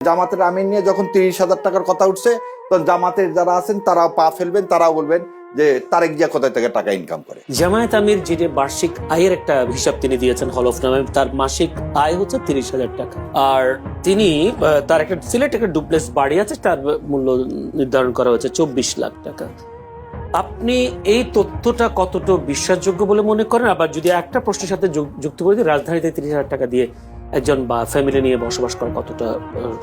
জামাতের আমির নিয়ে যখন 30,000 টাকার কথা উঠছে তখন জামাতের যারা আছেন তারাও পা ফেলবেন, তারাও বলবেন যে তারেক জিয়া কোথায় থেকে টাকা ইনকাম করে। জামায়াত আমির যিনি বার্ষিক আয়ের একটা হিসাব তিনি দিয়েছেন হলফনামে, তার মাসিক আয় হচ্ছে 30,000 টাকা। আর তিনি তার একটা সিলেট একটা ডুপ্লেক্স বাড়ি আছে, তার মূল্য নির্ধারণ করা হয়েছে 24 লাখ টাকা। আপনি এই তথ্যটা কতটা বিশ্বাসযোগ্য বলে মনে করেন? আবার যদি একটা প্রশ্নের সাথে যুক্ত করে দিই, রাজধানীতে 30,000 টাকা দিয়ে একজন বা ফ্যামিলি নিয়ে বসবাস করা কতটা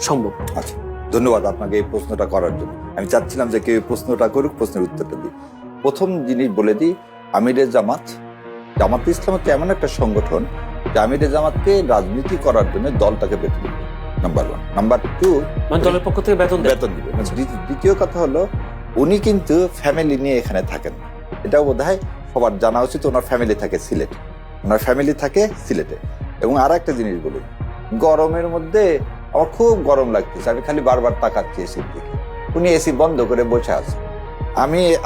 সম্ভব? আচ্ছা, ধন্যবাদ আপনাকে এই প্রশ্নটা করার জন্য। আমি চাচ্ছিলাম যে কেউ এই প্রশ্নটা করুক, প্রশ্নের উত্তরটা দিই। প্রথম জিনিস বলে দিই, আমিরে জামাত ইসলাম হচ্ছে এমন একটা সংগঠন যে আমিরে জামাতকে রাজনীতি করার জন্য দলটাকে বেতন দিবে, নাম্বার 1। নাম্বার 2, মানে দলের পক্ষ থেকে বেতন দিবে। দ্বিতীয় কথা হলো, উনি কিন্তু ফ্যামিলি নিয়ে এখানে থাকেন। এটাও বোধহয় সবার জানা উচিত। ওনার ফ্যামিলি থাকে সিলেটে। এবং আর একটা জিনিস বলি, গরমের মধ্যে আমার খুব গরম লাগতেছে, আমি খালি বারবার তাকাচ্ছি এসির দিকে। উনি এসি বন্ধ করে বসে আছে,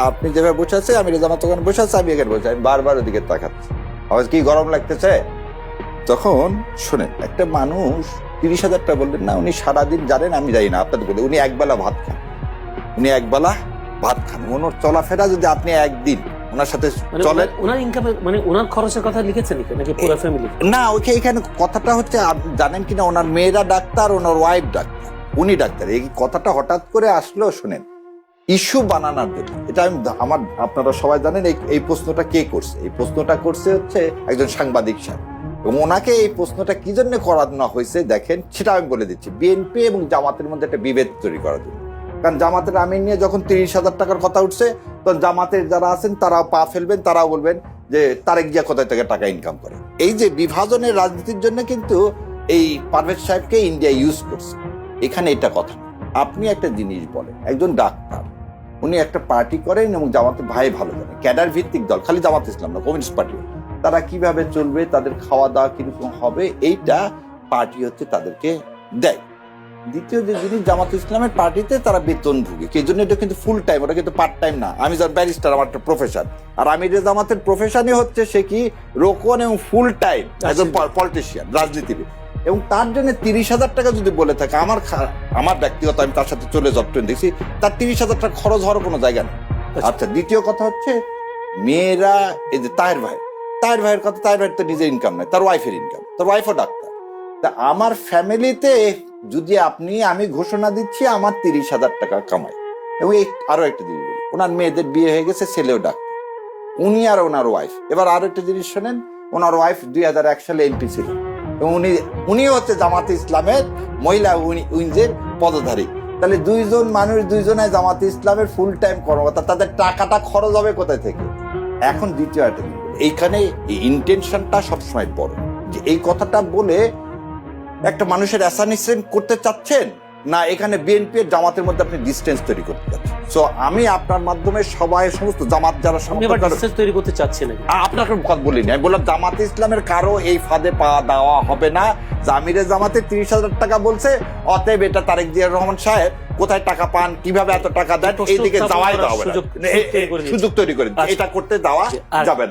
আপনি যেভাবে বসে আছে, আমি জামাত ওখানে বসে আছে, আমি এখানে বসে, আমি বারবার ওদিকে তাকাচ্ছি। আমার কি গরম লাগতেছে? তখন শোনেন, একটা মানুষ 30,000 টাকা বললেন না, উনি সারাদিন জানেন, আমি জানি না, আপনাদের বলে উনি একবেলা ভাত খান। ওনার চলাফেরা যদি আপনি একদিন ওনার সাথে চলেন, ওনার ইনকাম মানে ওনার খরচের কথা লিখেছেন নাকি পুরো ফ্যামিলি? না, এখানে কথাটা হচ্ছে, জানেন কিনা, ওনার মেয়েরা ডাক্তার, ওনার ওয়াইফ ডাক্তার, উনি ডাক্তার। এই কথাটা হঠাৎ করে আসলো, শোনেন, ইস্যু বানানোর জন্য। এটা আপনারা সবাই জানেন এই প্রশ্নটা কে করছে। এই প্রশ্নটা করছে হচ্ছে একজন সাংবাদিক সাহেব, এবং ওনাকে এই প্রশ্নটা কি জন্য করানো হয়েছে দেখেন, সেটা আমি বলে দিচ্ছি। বিএনপি এবং জামাতের মধ্যে একটা বিভেদ তৈরি করার জন্য। কারণ জামাতের আমির নিয়ে যখন 30,000 টাকার কথা উঠছে তখন জামাতের যারা আছেন তারাও পা ফেলবেন, তারাও বলবেন যে তারেক জিয়া কোথায় থেকে টাকা ইনকাম করে। এই যে বিভাজনের রাজনীতির জন্য কিন্তু এই পারভেজ সাহেবকে ইন্ডিয়া ইউজ করছে। এখানে এটা কথা না। আপনি একটা জিনিস বলেন, একজন ডাক্তার, উনি একটা পার্টি করেন এবং জামাতে ভাই ভালো জানে, ক্যাডার ভিত্তিক দল, খালি জামাত ইসলাম না, কমিউনিস্ট পার্টি, তারা কিভাবে চলবে, তাদের খাওয়া দাওয়া কিরকম হবে, এইটা পার্টি হচ্ছে তাদেরকে দেয়। দ্বিতীয় যে জিনিস, জামাত ইসলামের পার্টিতে তারা বেতন ভুগে, সেই জন্য এটা কিন্তু ফুল টাইম, ওটা কিন্তু পার্ট টাইম না। আমি যার ব্যারিস্টার, আমার একটা প্রফেশন, আর আমিরে জামাতের প্রফেশনই হচ্ছে সে কি রোকন এবং ফুল টাইম একজন পলিটিশিয়ান, রাজনীতিবিদ। এবং তার জন্য 30,000 টাকা যদি বলে থাকে, আমার ব্যক্তিগত, আমি তার সাথে চলে যতটুকু দেখছি, তার 30,000 টাকা খরচ হওয়ার কোনো জায়গা নেই। আচ্ছা, দ্বিতীয় কথা হচ্ছে, মেয়েরা, এই যে তাহের ভাইয়ের কথা, তাহের ভাইয়ের তো নিজের ইনকাম নাই, তার ওয়াইফের ইনকাম, তার ওয়াইফও ডাক্তার। তা আমার ফ্যামিলিতে যদি আমি ঘোষণা দিচ্ছি আমার 30,000 টাকা কামাই। এবং আরো একটা জিনিস বলি, ওনার মেয়েদের বিয়ে হয়ে গেছে, ছেলেও ডাক্তার, উনি আর ওনার ওয়াইফ। এবার আরো একটা জিনিস শোনেন, ওনার ওয়াইফ 2001 সালে এমপি ছিল, এবং উনিও হচ্ছে জামাতে ইসলামের মহিলা উইংয়ের পদধারী। তাহলে দুইজন মানুষ, দুইজনে জামাতে ইসলামের ফুল টাইম কর্মকর্তা, তাদের টাকাটা খরচ হবে কোথায় থেকে? এখন দ্বিতীয় একটা জিনিস, এইখানে ইন্টেনশনটা সবসময় বড়, যে এই কথাটা বলে একটা মানুষের অ্যাসানিশন করতে চাচ্ছেন না, এখানে বিএনপি এর জামাতের মধ্যে আপনি ডিসটেন্স তৈরি করতে চাচ্ছেন। সো আমি আপনার মাধ্যমে সবাই, সমস্ত জামাত যারা ডিসটেন্স তৈরি করতে চাচ্ছি না, আপনাকে কথা বলিনি, আমি বললাম জামাতে ইসলামের কারো এই ফাঁদে পা দেওয়া হবে না। জামিরে জামাতে 30,000 টাকা বলছে, অতএব এটা তারেক জিয়া রহমান সাহেব কোথায় টাকা পান, কিভাবে এত টাকা দেন, এইদিকে যাওয়াই দেওয়া হবে না, সুযোগ তৈরি করে এটা করতে দেওয়া যাবে না।